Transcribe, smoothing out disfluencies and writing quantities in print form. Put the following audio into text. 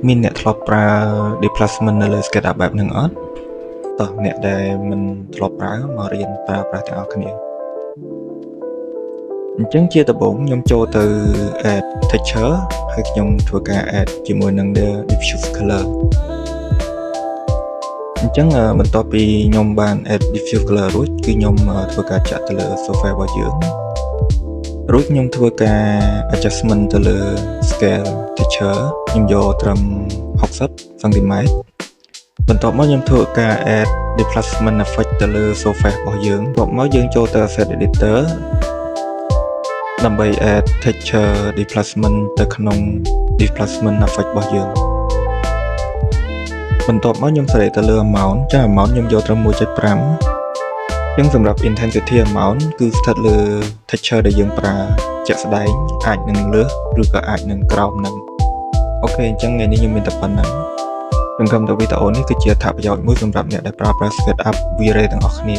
មានអ្នកធ្លាប់ប្រើ displacement នៅលើ SketchUp បែបហ្នឹងអត់តោះអ្នកដែលមិនធ្លាប់ប្រើមករៀនប្រើប្រាស់ទាំងអស់គ្នាអញ្ចឹងជាដំបូងខ្ញុំចូលទៅ add texture ហើយខ្ញុំធ្វើការ add ជាមួយនឹង diffuse color អញ្ចឹងបន្ទាប់ពីខ្ញុំបាន add diffuse color រួចគឺខ្ញុំធ្វើការចាក់ទៅលើ software របស់យើងរួចខ្ញុំធ្វើការ adjustment ទៅលើ scale texture ខ្ញុំយកត្រឹម60 cm បន្ទាប់មកខ្ញុំធ្វើការ add displacement effect ទៅលើ surface របស់យើងបន្ទាប់មកយើងចូលទៅ asset editor ដើម្បី add texture displacement ទៅក្នុង displacement effect របស់យើងបន្ទាប់មកខ្ញុំ select ទៅលើ amount ចា amount ខ្ញុំយកត្រឹម 1.5 អញ្ចឹងសម្រាប់ intensity amount គឺស្ថិតលើ texture ដែលយើងប្រើជាក់ស្ដែងអាចនឹងលើសឬក៏អាចនឹងក្រោមនឹងអូខេអញ្ចឹងថ្ងៃនេះខ្ញុំមានតែប៉ុណ្ណឹងសង្ឃឹមថាវីដេអូនេះគឺជាអត្ថប្រយោជន៍មួយសម្រាប់អ្នកដែលប្រើប្រាស់ SketchUp V-Ray ទាំងអស់គ្នា